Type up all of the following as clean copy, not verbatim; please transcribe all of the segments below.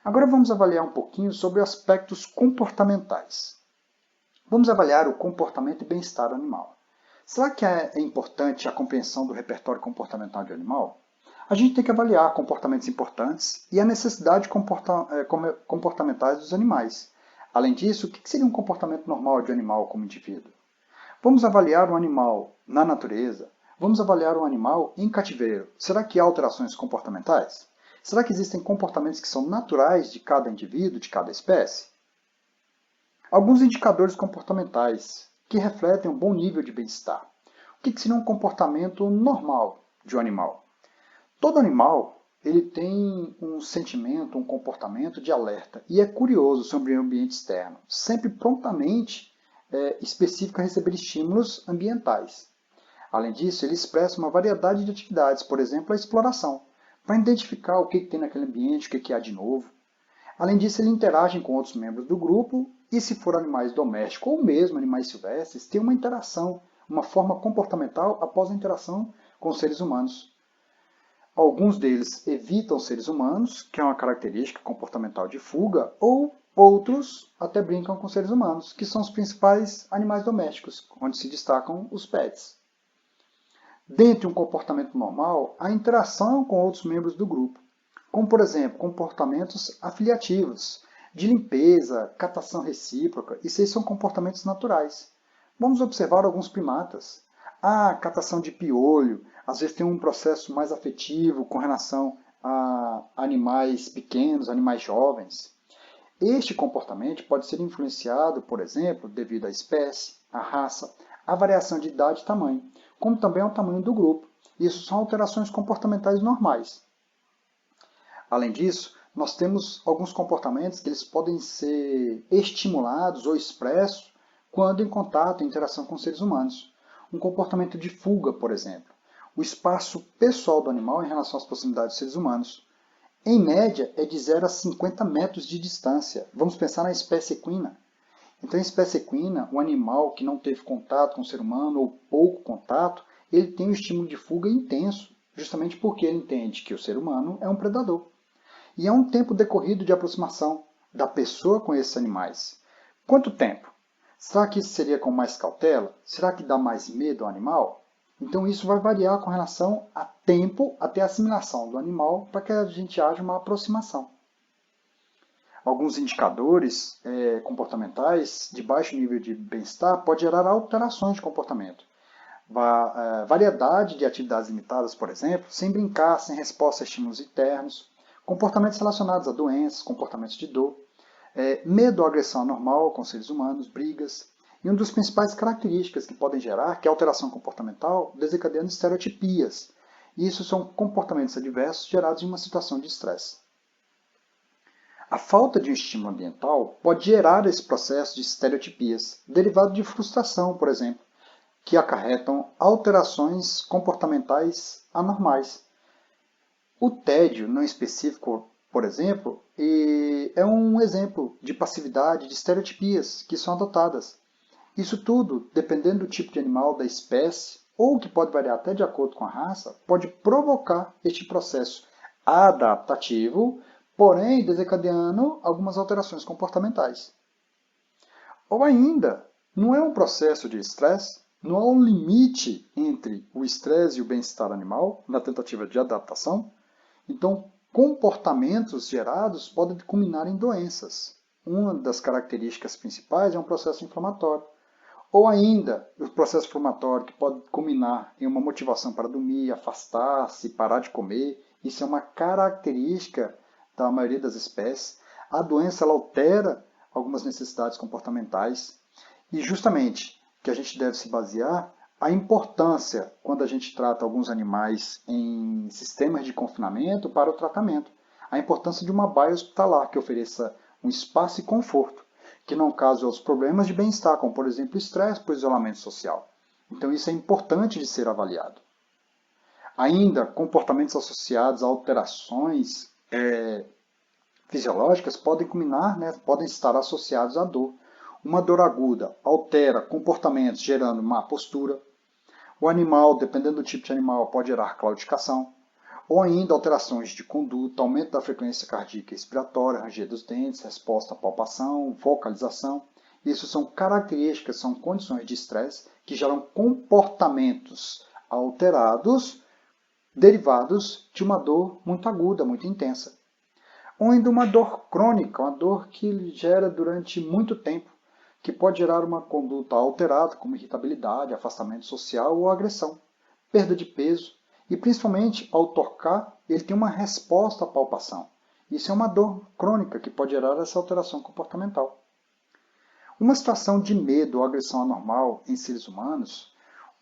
Agora vamos avaliar um pouquinho sobre aspectos comportamentais. Vamos avaliar o comportamento e bem-estar animal. Será que é importante a compreensão do repertório comportamental de animal? A gente tem que avaliar comportamentos importantes e a necessidade comportamentais dos animais. Além disso, o que seria um comportamento normal de um animal como indivíduo? Vamos avaliar um animal na natureza? Vamos avaliar um animal em cativeiro. Será que há alterações comportamentais? Será que existem comportamentos que são naturais de cada indivíduo, de cada espécie? Alguns indicadores comportamentais que refletem um bom nível de bem-estar. O que seria um comportamento normal de um animal? Todo animal ele tem um sentimento, um comportamento de alerta e é curioso sobre o ambiente externo, sempre prontamente específico a receber estímulos ambientais. Além disso, ele expressa uma variedade de atividades, por exemplo, a exploração, para identificar o que tem naquele ambiente, o que há de novo. Além disso, ele interage com outros membros do grupo e, se for animais domésticos ou mesmo animais silvestres, tem uma interação, uma forma comportamental após a interação com os seres humanos. Alguns deles evitam seres humanos, que é uma característica comportamental de fuga, ou outros até brincam com seres humanos, que são os principais animais domésticos, onde se destacam os pets. Dentre um comportamento normal, a interação com outros membros do grupo, como, por exemplo, comportamentos afiliativos, de limpeza, catação recíproca, isso aí são comportamentos naturais. Vamos observar alguns primatas. A catação de piolho, às vezes tem um processo mais afetivo com relação a animais pequenos, animais jovens. Este comportamento pode ser influenciado, por exemplo, devido à espécie, à raça, à variação de idade e tamanho, como também ao tamanho do grupo. Isso são alterações comportamentais normais. Além disso, nós temos alguns comportamentos que eles podem ser estimulados ou expressos quando em contato e interação com seres humanos. Um comportamento de fuga, por exemplo. O espaço pessoal do animal em relação às proximidades dos seres humanos. Em média, é de 0 a 50 metros de distância. Vamos pensar na espécie equina. Então, a espécie equina, o animal que não teve contato com o ser humano ou pouco contato, ele tem um estímulo de fuga intenso, justamente porque ele entende que o ser humano é um predador. E é um tempo decorrido de aproximação da pessoa com esses animais. Quanto tempo? Será que isso seria com mais cautela? Será que dá mais medo ao animal? Então isso vai variar com relação a tempo até a assimilação do animal para que a gente haja uma aproximação. Alguns indicadores comportamentais de baixo nível de bem-estar podem gerar alterações de comportamento. Variedade de atividades limitadas, por exemplo, sem brincar, sem resposta a estímulos internos, comportamentos relacionados a doenças, comportamentos de dor, medo ou agressão anormal com seres humanos, brigas. E uma das principais características que podem gerar, que é a alteração comportamental, desencadeando estereotipias. E isso são comportamentos adversos gerados em uma situação de estresse. A falta de estímulo ambiental pode gerar esse processo de estereotipias, derivado de frustração, por exemplo, que acarretam alterações comportamentais anormais. O tédio não específico, por exemplo, é um exemplo de passividade, de estereotipias que são adotadas. Isso tudo, dependendo do tipo de animal, da espécie, ou que pode variar até de acordo com a raça, pode provocar este processo adaptativo, porém desencadeando algumas alterações comportamentais. Ou ainda, não é um processo de estresse, não há um limite entre o estresse e o bem-estar animal na tentativa de adaptação. Então, comportamentos gerados podem culminar em doenças. Uma das características principais é um processo inflamatório. Ou ainda, o processo inflamatório que pode culminar em uma motivação para dormir, afastar-se, parar de comer. Isso é uma característica da maioria das espécies. A doença ela altera algumas necessidades comportamentais. E justamente que a gente deve se basear a importância, quando a gente trata alguns animais em sistemas de confinamento para o tratamento, a importância de uma baia hospitalar que ofereça um espaço e conforto, que não cause outros problemas de bem-estar, como por exemplo estresse por isolamento social. Então isso é importante de ser avaliado. Ainda, comportamentos associados a alterações fisiológicas podem culminar, podem estar associados à dor. Uma dor aguda altera comportamentos gerando má postura. O animal, dependendo do tipo de animal, pode gerar claudicação. ou ainda alterações de conduta, aumento da frequência cardíaca e respiratória, ranger dos dentes, resposta à palpação, vocalização. Isso são características, são condições de estresse que geram comportamentos alterados derivados de uma dor muito aguda, muito intensa. Ou ainda uma dor crônica, uma dor que gera durante muito tempo, que pode gerar uma conduta alterada, como irritabilidade, afastamento social ou agressão, perda de peso. E principalmente, ao tocar, ele tem uma resposta à palpação. Isso é uma dor crônica que pode gerar essa alteração comportamental. Uma situação de medo ou agressão anormal em seres humanos,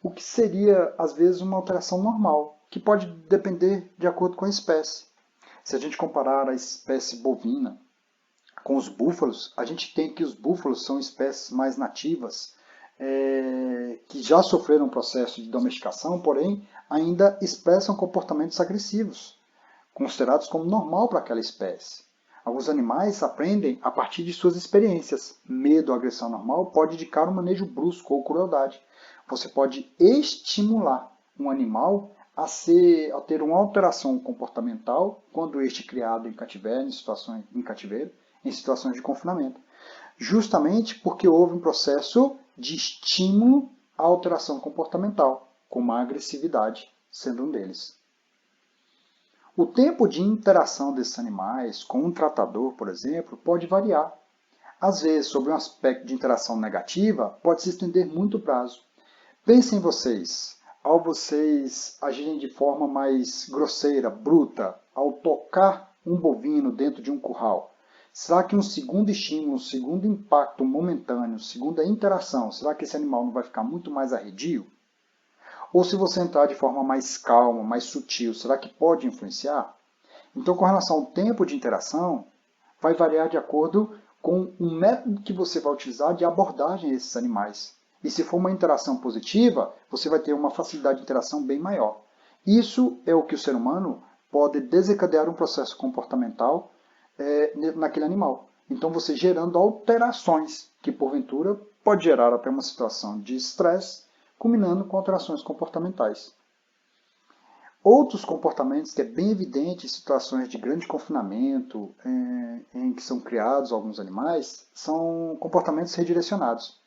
o que seria, às vezes, uma alteração normal, que pode depender de acordo com a espécie. Se a gente comparar a espécie bovina com os búfalos, a gente tem que os búfalos são espécies mais nativas, que já sofreram um processo de domesticação, porém ainda expressam comportamentos agressivos, considerados como normal para aquela espécie. Alguns animais aprendem a partir de suas experiências. Medo ou agressão normal pode indicar um manejo brusco ou crueldade. Você pode estimular um animal a ter uma alteração comportamental quando este é criado em cativeiro, em situações de confinamento. Justamente porque houve um processo de estímulo à alteração comportamental, como a agressividade sendo um deles. O tempo de interação desses animais com um tratador, por exemplo, pode variar. Às vezes, sobre um aspecto de interação negativa, pode se estender muito prazo. Pensem vocês, ao vocês agirem de forma mais grosseira, bruta, ao tocar um bovino dentro de um curral, será que um segundo estímulo, um segundo impacto momentâneo, segunda interação, será que esse animal não vai ficar muito mais arredio? Ou se você entrar de forma mais calma, mais sutil, será que pode influenciar? Então, com relação ao tempo de interação, vai variar de acordo com o método que você vai utilizar de abordagem a esses animais. E se for uma interação positiva, você vai ter uma facilidade de interação bem maior. Isso é o que o ser humano pode desencadear um processo comportamental naquele animal. Então você gerando alterações que porventura pode gerar até uma situação de estresse, culminando com alterações comportamentais. Outros comportamentos que é bem evidente em situações de grande confinamento, em que são criados alguns animais, são comportamentos redirecionados.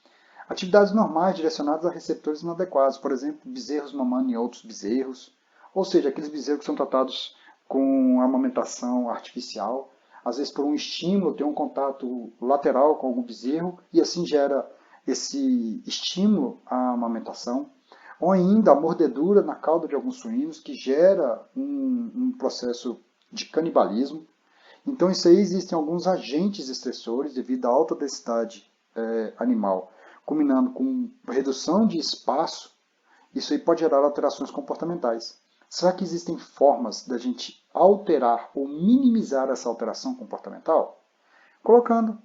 Atividades normais direcionadas a receptores inadequados, por exemplo, bezerros mamando em outros bezerros, ou seja, aqueles bezerros que são tratados com amamentação artificial, às vezes por um estímulo, tem um contato lateral com algum bezerro e assim gera esse estímulo à amamentação, ou ainda a mordedura na cauda de alguns suínos que gera um processo de canibalismo. Então isso aí existem alguns agentes estressores devido à alta densidade animal, combinando com redução de espaço, isso aí pode gerar alterações comportamentais. Será que existem formas da gente alterar ou minimizar essa alteração comportamental? Colocando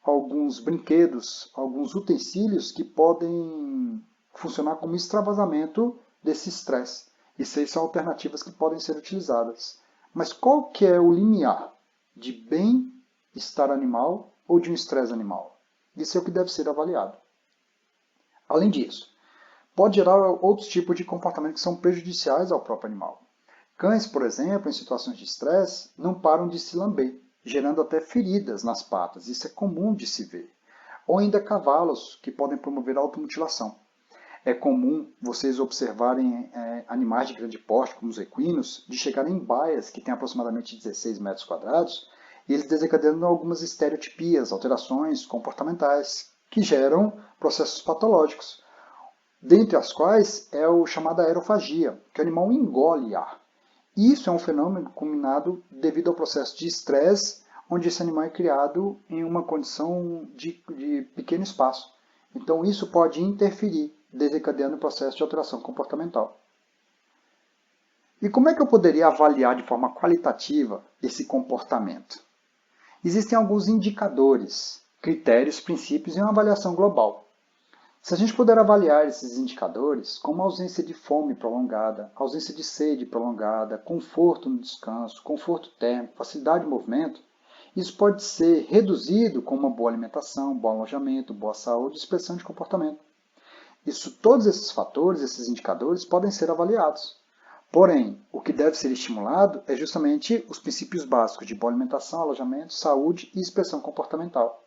alguns brinquedos, alguns utensílios que podem funcionar como extravasamento desse estresse. Isso aí são alternativas que podem ser utilizadas. Mas qual que é o limiar de bem-estar animal ou de um estresse animal? Isso é o que deve ser avaliado. Além disso, pode gerar outros tipos de comportamentos que são prejudiciais ao próprio animal. Cães, por exemplo, em situações de estresse, não param de se lamber, gerando até feridas nas patas. Isso é comum de se ver. Ou ainda cavalos, que podem promover automutilação. É comum vocês observarem animais de grande porte, como os equinos, de chegarem em baias que têm aproximadamente 16 metros quadrados, e eles desencadeando algumas estereotipias, alterações comportamentais, que geram processos patológicos, dentre as quais é o chamado aerofagia, que o animal engole ar. Isso é um fenômeno combinado devido ao processo de estresse, onde esse animal é criado em uma condição de pequeno espaço. Então isso pode interferir, desencadeando o processo de alteração comportamental. E como é que eu poderia avaliar de forma qualitativa esse comportamento? Existem alguns indicadores, critérios, princípios e uma avaliação global. Se a gente puder avaliar esses indicadores, como ausência de fome prolongada, ausência de sede prolongada, conforto no descanso, conforto térmico, facilidade de movimento, isso pode ser reduzido com uma boa alimentação, bom alojamento, boa saúde e expressão de comportamento. Todos esses fatores, esses indicadores, podem ser avaliados. Porém, o que deve ser estimulado é justamente os princípios básicos de boa alimentação, alojamento, saúde e expressão comportamental.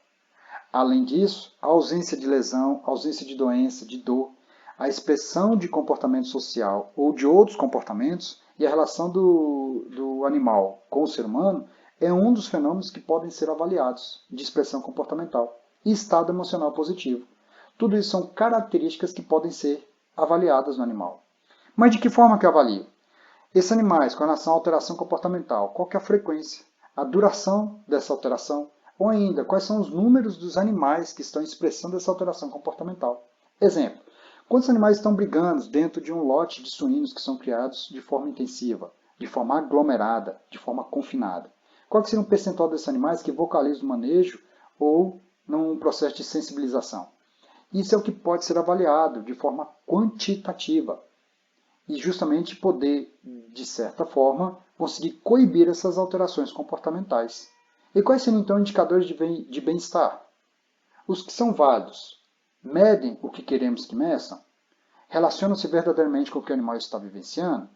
Além disso, a ausência de lesão, a ausência de doença, de dor, a expressão de comportamento social ou de outros comportamentos e a relação do animal com o ser humano é um dos fenômenos que podem ser avaliados de expressão comportamental e estado emocional positivo. Tudo isso são características que podem ser avaliadas no animal. Mas de que forma que eu avalio? Esses animais, com relação à alteração comportamental, qual que é a frequência, a duração dessa alteração, ou ainda, quais são os números dos animais que estão expressando essa alteração comportamental. Exemplo, quantos animais estão brigando dentro de um lote de suínos que são criados de forma intensiva, de forma aglomerada, de forma confinada? Qual que seria um percentual desses animais que vocalizam no manejo ou num processo de sensibilização? Isso é o que pode ser avaliado de forma quantitativa e justamente poder, de certa forma, conseguir coibir essas alterações comportamentais. E quais seriam então indicadores de bem-estar? Os que são válidos medem o que queremos que meçam? Relacionam-se verdadeiramente com o que o animal está vivenciando?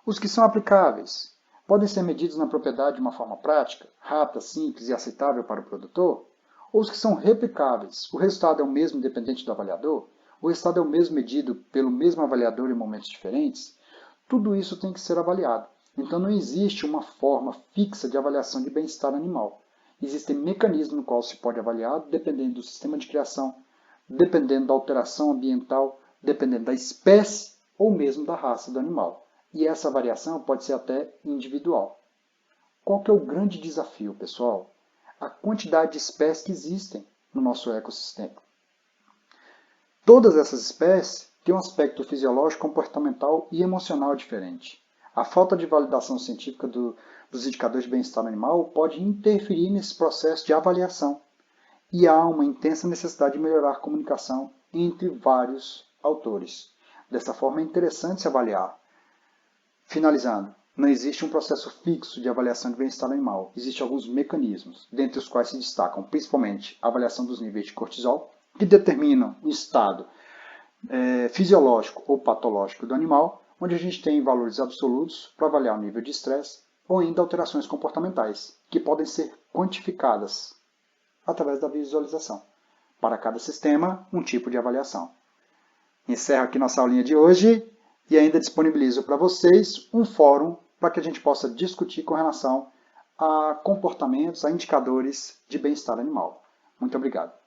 Os que são aplicáveis podem ser medidos na propriedade de uma forma prática, rápida, simples e aceitável para o produtor? Ou os que são replicáveis, o resultado é o mesmo independente do avaliador? O resultado é o mesmo medido pelo mesmo avaliador em momentos diferentes? Tudo isso tem que ser avaliado. Então não existe uma forma fixa de avaliação de bem-estar animal. Existem mecanismos no qual se pode avaliar dependendo do sistema de criação, dependendo da alteração ambiental, dependendo da espécie ou mesmo da raça do animal. E essa variação pode ser até individual. Qual que é o grande desafio, pessoal? A quantidade de espécies que existem no nosso ecossistema. Todas essas espécies têm um aspecto fisiológico, comportamental e emocional diferente. A falta de validação científica dos indicadores de bem-estar animal pode interferir nesse processo de avaliação. E há uma intensa necessidade de melhorar a comunicação entre vários autores. Dessa forma, é interessante se avaliar. Finalizando, não existe um processo fixo de avaliação de bem-estar animal. Existem alguns mecanismos, dentre os quais se destacam principalmente a avaliação dos níveis de cortisol, que determinam o estado fisiológico ou patológico do animal, onde a gente tem valores absolutos para avaliar o nível de estresse, ou ainda alterações comportamentais, que podem ser quantificadas através da visualização. Para cada sistema, um tipo de avaliação. Encerro aqui nossa aulinha de hoje e ainda disponibilizo para vocês um fórum para que a gente possa discutir com relação a comportamentos, a indicadores de bem-estar animal. Muito obrigado.